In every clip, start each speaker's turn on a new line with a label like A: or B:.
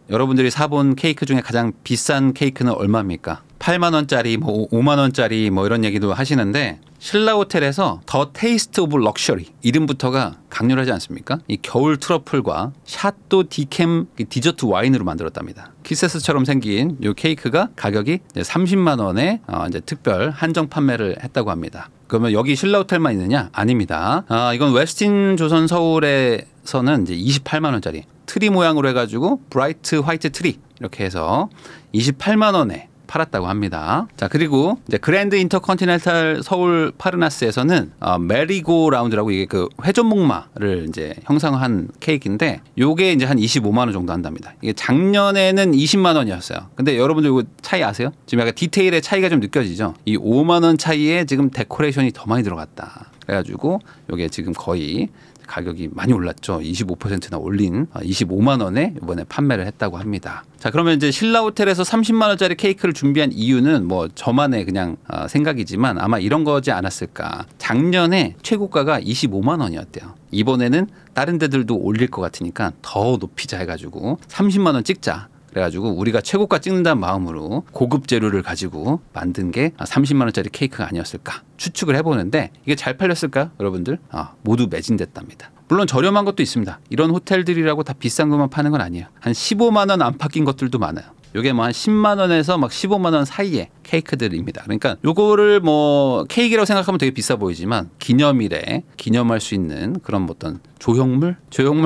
A: 여러분들이 사본 케이크 중에 가장 비싼 케이크는 얼마입니까? 8만 원짜리, 뭐 5만 원짜리 뭐 이런 얘기도 하시는데 신라 호텔에서 더 테이스트 오브 럭셔리 이름부터가 강렬하지 않습니까? 이 겨울 트러플과 샤또 디캠 디저트 와인으로 만들었답니다. 키세스처럼 생긴 이 케이크가 가격이 30만 원에 이제 특별 한정 판매를 했다고 합니다. 그러면 여기 신라 호텔만 있느냐? 아닙니다. 이건 웨스틴 조선 서울에서는 이제 28만 원짜리 트리 모양으로 해가지고 브라이트 화이트 트리 이렇게 해서 28만 원에 팔았다고 합니다. 자, 그리고 이제 그랜드 인터컨티넨탈 서울 파르나스에서는 메리고 라운드라고 이게 그 회전목마를 이제 형상화한 케이크인데 요게 이제 한 25만 원 정도 한답니다. 이게 작년에는 20만 원이었어요. 근데 여러분들 이거 차이 아세요? 지금 약간 디테일의 차이가 좀 느껴지죠? 이 5만 원 차이에 지금 데코레이션이 더 많이 들어갔다. 그래가지고 요게 지금 거의 가격이 많이 올랐죠. 25%나 올린 25만 원에 이번에 판매를 했다고 합니다. 자, 그러면 이제 신라 호텔에서 30만 원짜리 케이크를 준비한 이유는 뭐 저만의 그냥 생각이지만 아마 이런 거지 않았을까. 작년에 최고가가 25만 원이었대요. 이번에는 다른 데들도 올릴 것 같으니까 더 높이자 해가지고 30만 원 찍자. 그래가지고 우리가 최고가 찍는다는 마음으로 고급 재료를 가지고 만든 게 30만 원짜리 케이크가 아니었을까 추측을 해보는데 이게 잘 팔렸을까요? 여러분들? 모두 매진됐답니다. 물론 저렴한 것도 있습니다. 이런 호텔들이라고 다 비싼 것만 파는 건 아니에요. 한 15만 원 안팎인 것들도 많아요. 요게 뭐 한 10만 원에서 막 15만 원 사이의 케이크들입니다. 그러니까 요거를 뭐 케이크라고 생각하면 되게 비싸 보이지만 기념일에 기념할 수 있는 그런 어떤 조형물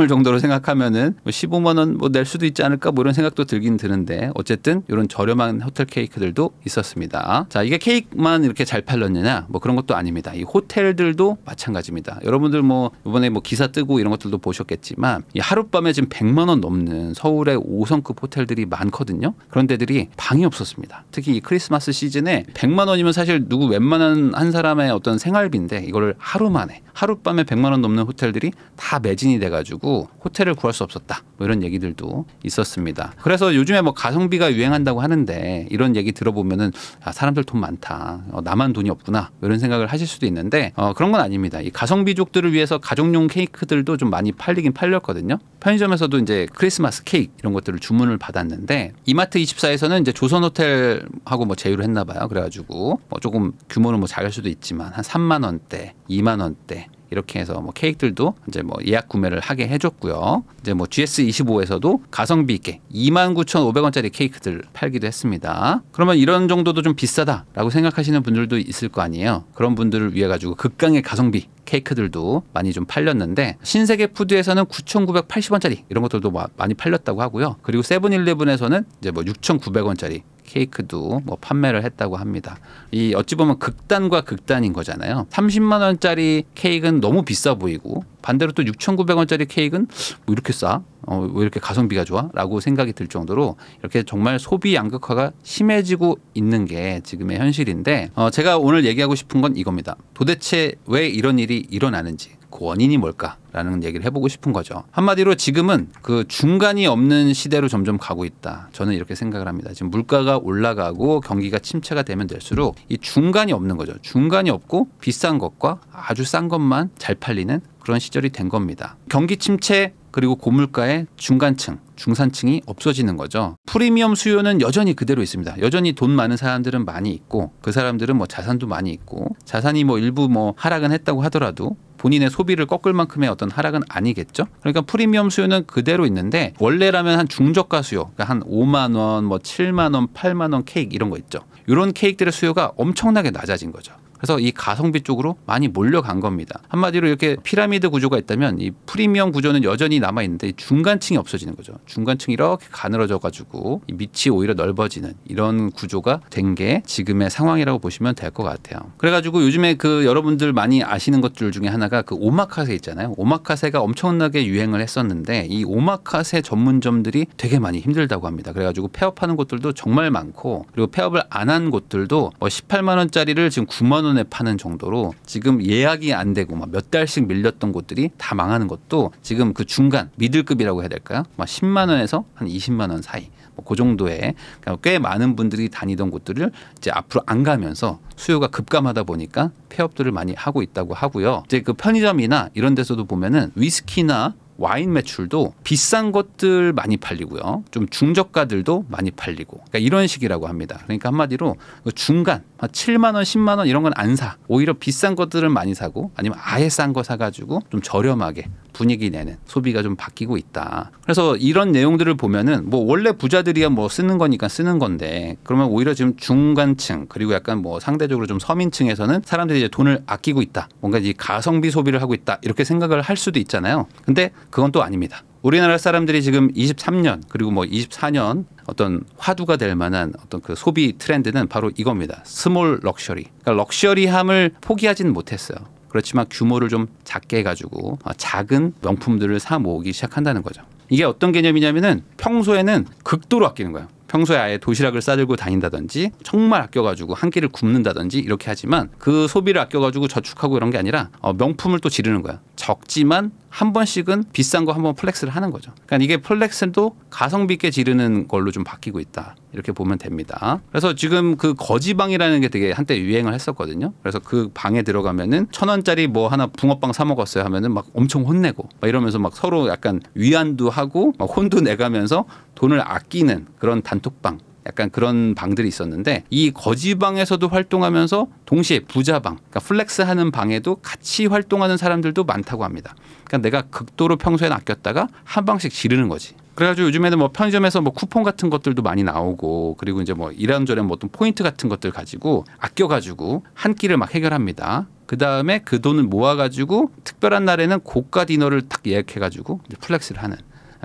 A: 정도로 생각하면은 뭐 15만 원 뭐 낼 수도 있지 않을까 뭐 이런 생각도 들긴 드는데 어쨌든 이런 저렴한 호텔 케이크들도 있었습니다. 자, 이게 케이크만 이렇게 잘 팔렸느냐 뭐 그런 것도 아닙니다. 이 호텔들도 마찬가지입니다. 여러분들 뭐 이번에 뭐 기사 뜨고 이런 것들도 보셨겠지만 이 하룻밤에 지금 100만 원 넘는 서울의 5성급 호텔들이 많거든요. 그런 데들이 방이 없었습니다. 특히 이 크리스마스 시즌에 100만 원이면 사실 누구 웬만한 한 사람의 어떤 생활비인데 이거를 하루 만에 하룻밤에 100만 원 넘는 호텔들이 다 매진이 돼가지고 호텔을 구할 수 없었다. 뭐 이런 얘기들도 있었습니다. 그래서 요즘에 뭐 가성비가 유행한다고 하는데 이런 얘기 들어보면은 사람들 돈 많다. 나만 돈이 없구나. 뭐 이런 생각을 하실 수도 있는데 그런 건 아닙니다. 이 가성비족들을 위해서 가정용 케이크들도 좀 많이 팔리긴 팔렸거든요. 편의점에서도 이제 크리스마스 케이크 이런 것들을 주문을 받았는데 이마트24에서는 이제 조선호텔하고 뭐 제휴를 했나 봐요. 그래가지고 뭐 조금 규모는 뭐 작을 수도 있지만 한 3만 원대, 2만 원대 이렇게 해서 뭐 케이크들도 이제 뭐 예약 구매를 하게 해줬고요. 이제 뭐 GS25에서도 가성비 있게 29,500원짜리 케이크들 팔기도 했습니다. 그러면 이런 정도도 좀 비싸다라고 생각하시는 분들도 있을 거 아니에요. 그런 분들을 위해 가지고 극강의 가성비 케이크들도 많이 좀 팔렸는데 신세계 푸드에서는 9,980원짜리 이런 것들도 많이 팔렸다고 하고요. 그리고 세븐일레븐에서는 이제 뭐 6,900원짜리 케이크도 뭐 판매를 했다고 합니다. 이 어찌 보면 극단과 극단인 거잖아요. 30만 원짜리 케이크는 너무 비싸 보이고 반대로 또 6,900원짜리 케이크는 뭐 이렇게 싸? 왜 이렇게 가성비가 좋아? 라고 생각이 들 정도로 이렇게 정말 소비 양극화가 심해지고 있는 게 지금의 현실인데 제가 오늘 얘기하고 싶은 건 이겁니다. 도대체 왜 이런 일이 일어나는지 그 원인이 뭘까라는 얘기를 해보고 싶은 거죠. 한마디로 지금은 그 중간이 없는 시대로 점점 가고 있다. 저는 이렇게 생각을 합니다. 지금 물가가 올라가고 경기가 침체가 되면 될수록 이 중간이 없는 거죠. 중간이 없고 비싼 것과 아주 싼 것만 잘 팔리는 그런 시절이 된 겁니다. 경기 침체 그리고 고물가의 중간층, 중산층이 없어지는 거죠. 프리미엄 수요는 여전히 그대로 있습니다. 여전히 돈 많은 사람들은 많이 있고 그 사람들은 뭐 자산도 많이 있고 자산이 뭐 일부 뭐 하락은 했다고 하더라도 본인의 소비를 꺾을 만큼의 어떤 하락은 아니겠죠. 그러니까 프리미엄 수요는 그대로 있는데 원래라면 한 중저가 수요, 그러니까 한 5만 원, 뭐 7만 원, 8만 원 케이크 이런 거 있죠. 이런 케이크들의 수요가 엄청나게 낮아진 거죠. 그래서 이 가성비 쪽으로 많이 몰려간 겁니다. 한마디로 이렇게 피라미드 구조가 있다면 이 프리미엄 구조는 여전히 남아있는데 중간층이 없어지는 거죠. 중간층이 이렇게 가늘어져 가지고 이 밑이 오히려 넓어지는 이런 구조가 된 게 지금의 상황이라고 보시면 될 것 같아요. 그래가지고 요즘에 그 여러분들 많이 아시는 것들 중에 하나가 그 오마카세 있잖아요. 오마카세가 엄청나게 유행을 했었는데 이 오마카세 전문점들이 되게 많이 힘들다고 합니다. 그래가지고 폐업하는 곳들도 정말 많고 그리고 폐업을 안 한 곳들도 18만 원짜리를 지금 9만 원에 파는 정도로 지금 예약이 안 되고 막 몇 달씩 밀렸던 곳들이 다 망하는 것도 지금 그 중간 미들급이라고 해야 될까요? 막 10만 원에서 한 20만 원 사이 그 정도의 꽤 많은 분들이 다니던 곳들을 이제 앞으로 안 가면서 수요가 급감하다 보니까 폐업들을 많이 하고 있다고 하고요. 이제 그 편의점이나 이런 데서도 보면은 위스키나 와인 매출도 비싼 것들 많이 팔리고요. 좀 중저가들도 많이 팔리고 그러니까 이런 식이라고 합니다. 그러니까 한마디로 중간 7만 원, 10만 원 이런 건 안 사. 오히려 비싼 것들은 많이 사고 아니면 아예 싼 거 사가지고 좀 저렴하게 분위기 내는 소비가 좀 바뀌고 있다. 그래서 이런 내용들을 보면은 뭐 원래 부자들이야 뭐 쓰는 거니까 쓰는 건데 그러면 오히려 지금 중간층 그리고 약간 뭐 상대적으로 좀 서민층에서는 사람들이 이제 돈을 아끼고 있다. 뭔가 이제 가성비 소비를 하고 있다. 이렇게 생각을 할 수도 있잖아요. 근데 그건 또 아닙니다. 우리나라 사람들이 지금 23년 그리고 뭐 24년 어떤 화두가 될 만한 어떤 그 소비 트렌드는 바로 이겁니다. 스몰 럭셔리. 그러니까 럭셔리함을 포기하지는 못했어요. 그렇지만 규모를 좀 작게 해가지고 작은 명품들을 사 모으기 시작한다는 거죠. 이게 어떤 개념이냐면은 평소에는 극도로 아끼는 거예요. 평소에 아예 도시락을 싸들고 다닌다든지 정말 아껴가지고 한 끼를 굶는다든지 이렇게 하지만 그 소비를 아껴가지고 저축하고 이런 게 아니라 명품을 또 지르는 거야. 적지만 한 번씩은 비싼 거 한번 플렉스를 하는 거죠. 그러니까 이게 플렉스도 가성비 있게 지르는 걸로 좀 바뀌고 있다. 이렇게 보면 됩니다. 그래서 지금 그 거지방이라는 게 되게 한때 유행을 했었거든요. 그래서 그 방에 들어가면은 1,000원짜리 뭐 하나 붕어빵 사 먹었어요 하면은 막 엄청 혼내고 막 이러면서 막 서로 약간 위안도 하고 막 혼도 내가면서 돈을 아끼는 그런 단톡방 약간 그런 방들이 있었는데 이 거지방에서도 활동하면서 동시에 부자방 그러니까 플렉스하는 방에도 같이 활동하는 사람들도 많다고 합니다. 그러니까 내가 극도로 평소에 아꼈다가 한 방씩 지르는 거지. 그래가지고 요즘에는 뭐 편의점에서 뭐 쿠폰 같은 것들도 많이 나오고 그리고 이제 뭐 이런저런 뭐 어떤 포인트 같은 것들 가지고 아껴가지고 한 끼를 막 해결합니다. 그 다음에 그 돈을 모아가지고 특별한 날에는 고가 디너를 딱 예약해가지고 이제 플렉스를 하는.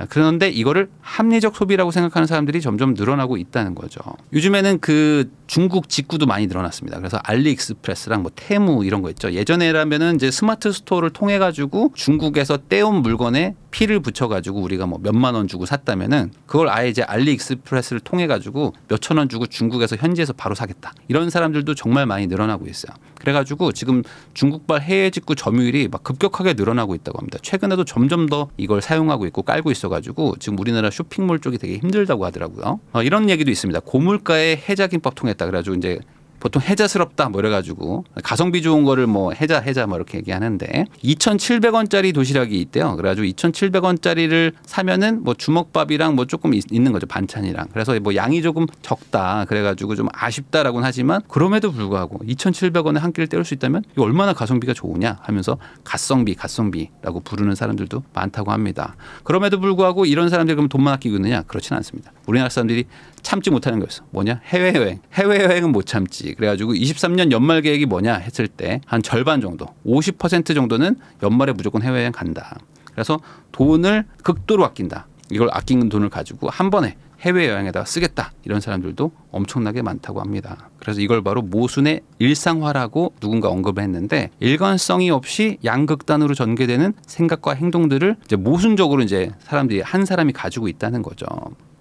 A: 그런데 이거를 합리적 소비라고 생각하는 사람들이 점점 늘어나고 있다는 거죠. 요즘에는 그 중국 직구도 많이 늘어났습니다. 그래서 알리익스프레스랑 뭐 테무 이런 거 있죠. 예전에라면은 이제 스마트 스토어를 통해 가지고 중국에서 떼온 물건에 피를 붙여가지고 우리가 뭐 몇만 원 주고 샀다면은 그걸 아예 이제 알리익스프레스를 통해 가지고 몇천 원 주고 중국에서 현지에서 바로 사겠다. 이런 사람들도 정말 많이 늘어나고 있어요. 그래가지고 지금 중국발 해외 직구 점유율이 막 급격하게 늘어나고 있다고 합니다. 최근에도 점점 더 이걸 사용하고 있고 깔고 있어가지고 지금 우리나라 쇼핑몰 쪽이 되게 힘들다고 하더라고요. 이런 얘기도 있습니다. 고물가의 해자김밥 통했다. 그래가지고 이제 보통 해자스럽다 뭐 이래가지고 가성비 좋은 거를 뭐 해자 뭐 이렇게 얘기하는데 2,700원짜리 도시락이 있대요. 그래가지고 2,700원짜리를 사면은 뭐 주먹밥이랑 뭐 조금 있는 거죠. 반찬이랑. 그래서 뭐 양이 조금 적다. 그래가지고 좀 아쉽다라고는 하지만 그럼에도 불구하고 2,700원에 한 끼를 때울 수 있다면 이거 얼마나 가성비가 좋으냐 하면서 가성비라고 부르는 사람들도 많다고 합니다. 그럼에도 불구하고 이런 사람들이 그럼 돈만 아끼고 있느냐? 그렇지는 않습니다. 우리나라 사람들이 참지 못하는 거였어. 뭐냐? 해외여행. 해외여행은 못 참지. 그래가지고 23년 연말 계획이 뭐냐 했을 때 한 절반 정도 50% 정도는 연말에 무조건 해외여행 간다. 그래서 돈을 극도로 아낀다. 이걸 아낀 돈을 가지고 한 번에 해외여행에다가 쓰겠다. 이런 사람들도 엄청나게 많다고 합니다. 그래서 이걸 바로 모순의 일상화라고 누군가 언급을 했는데 일관성이 없이 양극단으로 전개되는 생각과 행동들을 이제 모순적으로 이제 사람들이 한 사람이 가지고 있다는 거죠.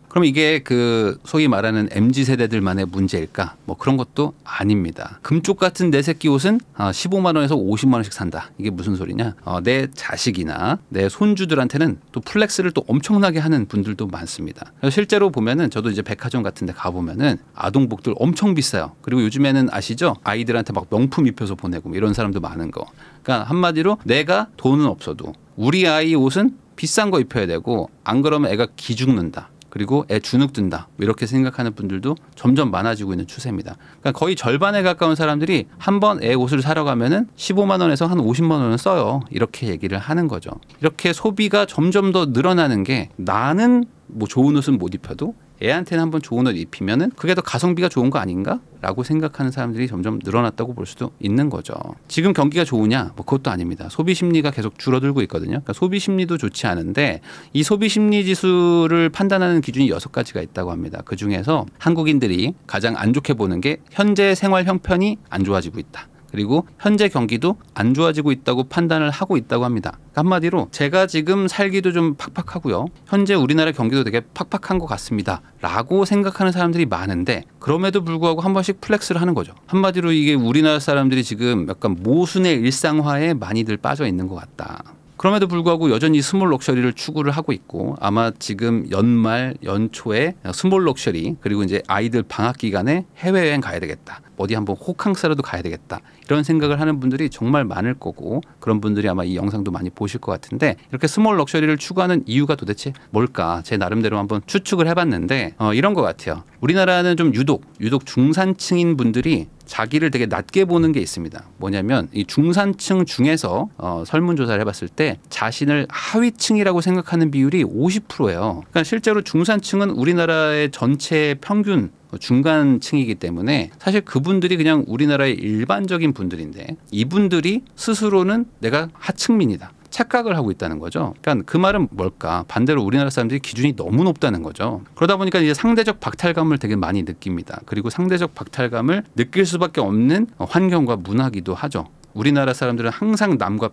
A: 그럼 이게 그 소위 말하는 MZ세대들만의 문제일까? 뭐 그런 것도 아닙니다. 금쪽 같은 내 새끼 옷은 15만 원에서 50만 원씩 산다. 이게 무슨 소리냐? 내 자식이나 내 손주들한테는 또 플렉스를 또 엄청나게 하는 분들도 많습니다. 실제로 보면은 저도 이제 백화점 같은 데 가보면은 아동복들 엄청 비싸요. 그리고 요즘에는 아시죠? 아이들한테 막 명품 입혀서 보내고 뭐 이런 사람도 많은 거. 그러니까 한마디로 내가 돈은 없어도 우리 아이 옷은 비싼 거 입혀야 되고 안 그러면 애가 기죽는다. 그리고 애 주눅 든다. 이렇게 생각하는 분들도 점점 많아지고 있는 추세입니다. 그러니까 거의 절반에 가까운 사람들이 한 번 애 옷을 사러 가면은 15만 원에서 한 50만 원은 써요. 이렇게 얘기를 하는 거죠. 이렇게 소비가 점점 더 늘어나는 게 나는 뭐 좋은 옷은 못 입혀도 애한테는 한번 좋은 옷 입히면은 그게 더 가성비가 좋은 거 아닌가? 라고 생각하는 사람들이 점점 늘어났다고 볼 수도 있는 거죠. 지금 경기가 좋으냐? 뭐 그것도 아닙니다. 소비 심리가 계속 줄어들고 있거든요. 그러니까 소비 심리도 좋지 않은데 이 소비 심리 지수를 판단하는 기준이 6가지가 있다고 합니다. 그 중에서 한국인들이 가장 안 좋게 보는 게 현재 생활 형편이 안 좋아지고 있다. 그리고 현재 경기도 안 좋아지고 있다고 판단을 하고 있다고 합니다. 한마디로 제가 지금 살기도 좀 팍팍하고요. 현재 우리나라 경기도 되게 팍팍한 것 같습니다. 라고 생각하는 사람들이 많은데 그럼에도 불구하고 한 번씩 플렉스를 하는 거죠. 한마디로 이게 우리나라 사람들이 지금 약간 모순의 일상화에 많이들 빠져 있는 것 같다. 그럼에도 불구하고 여전히 스몰 럭셔리를 추구를 하고 있고 아마 지금 연말 연초에 스몰 럭셔리 그리고 이제 아이들 방학 기간에 해외여행 가야 되겠다. 어디 한번 호캉스라도 가야 되겠다 이런 생각을 하는 분들이 정말 많을 거고 그런 분들이 아마 이 영상도 많이 보실 것 같은데 이렇게 스몰 럭셔리를 추구하는 이유가 도대체 뭘까 제 나름대로 한번 추측을 해봤는데 이런 것 같아요. 우리나라는 좀 유독 중산층인 분들이 자기를 되게 낮게 보는 게 있습니다. 뭐냐면 이 중산층 중에서 설문조사를 해봤을 때 자신을 하위층이라고 생각하는 비율이 50%예요. 그러니까 실제로 중산층은 우리나라의 전체 평균 중간층이기 때문에 사실 그분들이 그냥 우리나라의 일반적인 분들인데 이분들이 스스로는 내가 하층민이다. 착각을 하고 있다는 거죠. 그러니까 그 말은 뭘까? 반대로 우리나라 사람들이 기준이 너무 높다는 거죠. 그러다 보니까 이제 상대적 박탈감을 되게 많이 느낍니다. 그리고 상대적 박탈감을 느낄 수밖에 없는 환경과 문화기도 하죠. 우리나라 사람들은 항상 남과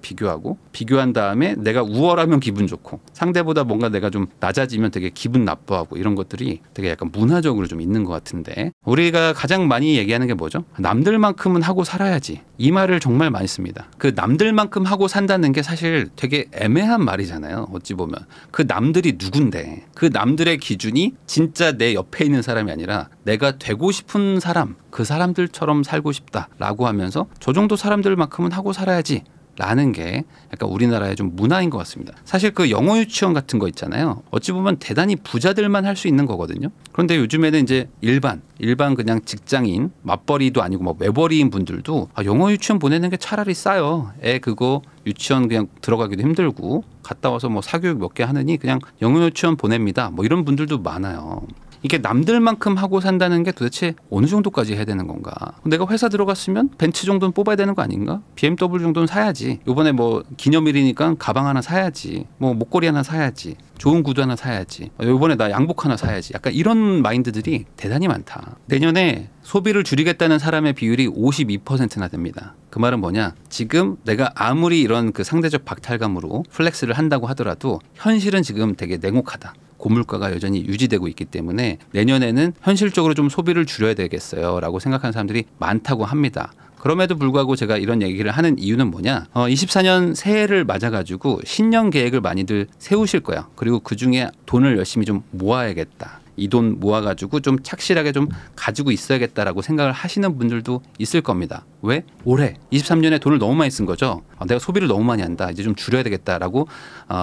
A: 비교한 다음에 내가 우월하면 기분 좋고 상대보다 뭔가 내가 좀 낮아지면 되게 기분 나빠하고 이런 것들이 되게 약간 문화적으로 좀 있는 것 같은데 우리가 가장 많이 얘기하는 게 뭐죠? 남들만큼은 하고 살아야지. 이 말을 정말 많이 씁니다. 그 남들만큼 하고 산다는 게 사실 되게 애매한 말이잖아요. 어찌 보면 그 남들이 누군데 그 남들의 기준이 진짜 내 옆에 있는 사람이 아니라 내가 되고 싶은 사람 그 사람들처럼 살고 싶다라고 하면서 저 정도 사람들만큼은 하고 살아야지 라는 게 약간 우리나라의 좀 문화인 것 같습니다. 사실 그 영어 유치원 같은 거 있잖아요. 어찌 보면 대단히 부자들만 할 수 있는 거거든요. 그런데 요즘에는 이제 일반 그냥 직장인 맞벌이도 아니고 뭐 외벌이인 분들도 영어 유치원 보내는 게 차라리 싸요. 애 그거 유치원 그냥 들어가기도 힘들고 갔다 와서 뭐 사교육 몇 개 하느니 그냥 영어 유치원 보냅니다. 뭐 이런 분들도 많아요. 이게 남들만큼 하고 산다는 게 도대체 어느 정도까지 해야 되는 건가? 내가 회사 들어갔으면 벤츠 정도는 뽑아야 되는 거 아닌가? BMW 정도는 사야지. 이번에 뭐 기념일이니까 가방 하나 사야지. 뭐 목걸이 하나 사야지. 좋은 구두 하나 사야지. 이번에 나 양복 하나 사야지. 약간 이런 마인드들이 대단히 많다. 내년에 소비를 줄이겠다는 사람의 비율이 52%나 됩니다. 그 말은 뭐냐? 지금 내가 아무리 이런 그 상대적 박탈감으로 플렉스를 한다고 하더라도 현실은 지금 되게 냉혹하다. 고물가가 여전히 유지되고 있기 때문에 내년에는 현실적으로 좀 소비를 줄여야 되겠어요 라고 생각하는 사람들이 많다고 합니다. 그럼에도 불구하고 제가 이런 얘기를 하는 이유는 뭐냐? 24년 새해를 맞아가지고 신년 계획을 많이들 세우실 거야. 그리고 그중에 돈을 열심히 좀 모아야겠다. 이 돈 모아가지고 좀 착실하게 좀 가지고 있어야겠다라고 생각을 하시는 분들도 있을 겁니다. 왜? 올해 23년에 돈을 너무 많이 쓴 거죠. 내가 소비를 너무 많이 한다. 이제 좀 줄여야 되겠다라고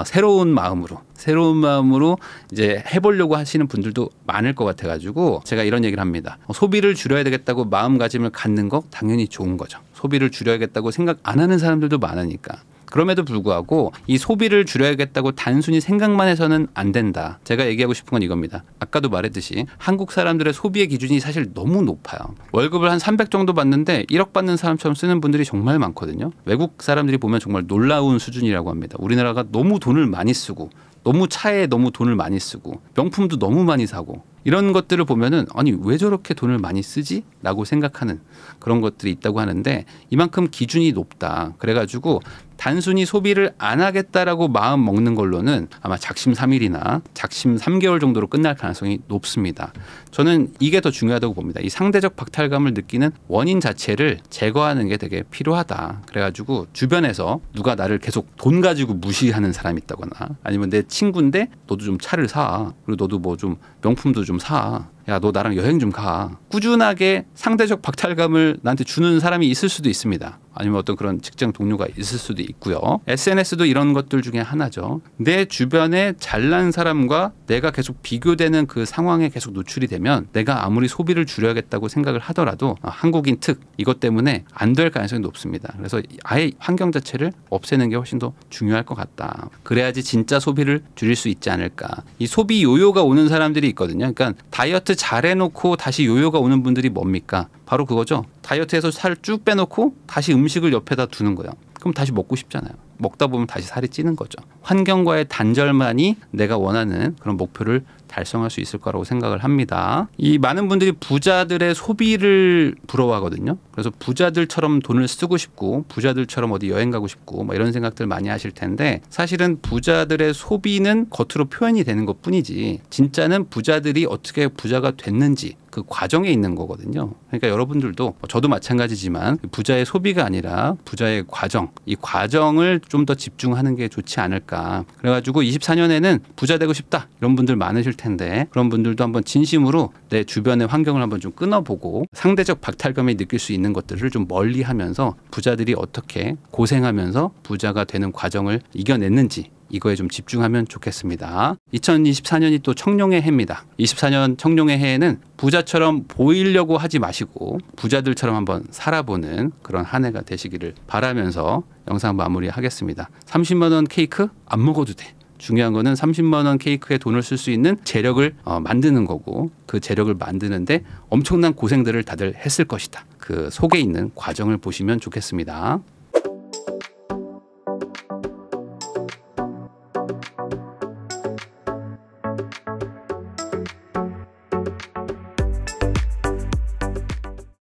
A: 새로운 마음으로 이제 해보려고 하시는 분들도 많을 것 같아가지고 제가 이런 얘기를 합니다. 소비를 줄여야 되겠다고 마음가짐을 갖는 거 당연히 좋은 거죠. 소비를 줄여야겠다고 생각 안 하는 사람들도 많으니까. 그럼에도 불구하고 이 소비를 줄여야겠다고 단순히 생각만 해서는 안 된다. 제가 얘기하고 싶은 건 이겁니다. 아까도 말했듯이 한국 사람들의 소비의 기준이 사실 너무 높아요. 월급을 한 300 정도 받는데 1억 받는 사람처럼 쓰는 분들이 정말 많거든요. 외국 사람들이 보면 정말 놀라운 수준이라고 합니다. 우리나라가 너무 돈을 많이 쓰고 너무 차에 너무 돈을 많이 쓰고 명품도 너무 많이 사고 이런 것들을 보면은 아니 왜 저렇게 돈을 많이 쓰지? 라고 생각하는 그런 것들이 있다고 하는데 이만큼 기준이 높다. 그래가지고 단순히 소비를 안 하겠다라고 마음 먹는 걸로는 아마 작심 3일이나 작심 3개월 정도로 끝날 가능성이 높습니다. 저는 이게 더 중요하다고 봅니다. 이 상대적 박탈감을 느끼는 원인 자체를 제거하는 게 되게 필요하다. 그래가지고 주변에서 누가 나를 계속 돈 가지고 무시하는 사람이 있다거나 아니면 내 친구인데 너도 좀 차를 사. 그리고 너도 뭐 좀 명품도 좀 사. 야, 너 나랑 여행 좀 가. 꾸준하게 상대적 박탈감을 나한테 주는 사람이 있을 수도 있습니다. 아니면 어떤 그런 직장 동료가 있을 수도 있고요. SNS도 이런 것들 중에 하나죠. 내 주변에 잘난 사람과 내가 계속 비교되는 그 상황에 계속 노출이 되면 내가 아무리 소비를 줄여야겠다고 생각을 하더라도 한국인 특 이것 때문에 안 될 가능성이 높습니다. 그래서 아예 환경 자체를 없애는 게 훨씬 더 중요할 것 같다. 그래야지 진짜 소비를 줄일 수 있지 않을까. 이 소비 요요가 오는 사람들이 있거든요. 그러니까 다이어트 잘해놓고 다시 요요가 오는 분들이 뭡니까? 바로 그거죠. 다이어트해서 살 쭉 빼놓고 다시 음식을 옆에다 두는 거예요. 그럼 다시 먹고 싶잖아요. 먹다 보면 다시 살이 찌는 거죠. 환경과의 단절만이 내가 원하는 그런 목표를 달성할 수 있을 거라고 생각을 합니다. 이 많은 분들이 부자들의 소비를 부러워하거든요. 그래서 부자들처럼 돈을 쓰고 싶고 부자들처럼 어디 여행 가고 싶고 뭐 이런 생각들 많이 하실 텐데 사실은 부자들의 소비는 겉으로 표현이 되는 것뿐이지 진짜는 부자들이 어떻게 부자가 됐는지 그 과정에 있는 거거든요. 그러니까 여러분들도 저도 마찬가지지만 부자의 소비가 아니라 부자의 과정, 이 과정을 좀 더 집중하는 게 좋지 않을까. 그래가지고 24년에는 부자 되고 싶다 이런 분들 많으실 텐데 그런 분들도 한번 진심으로 내 주변의 환경을 한번 좀 끊어보고 상대적 박탈감이 느낄 수 있는 것들을 좀 멀리하면서 부자들이 어떻게 고생하면서 부자가 되는 과정을 이겨냈는지 이거에 좀 집중하면 좋겠습니다. 2024년이 또 청룡의 해입니다. 24년 청룡의 해에는 부자처럼 보이려고 하지 마시고 부자들처럼 한번 살아보는 그런 한 해가 되시기를 바라면서 영상 마무리하겠습니다. 30만 원 케이크 안 먹어도 돼. 중요한 거는 30만 원 케이크에 돈을 쓸 수 있는 재력을 만드는 거고 그 재력을 만드는데 엄청난 고생들을 다들 했을 것이다. 그 속에 있는 과정을 보시면 좋겠습니다.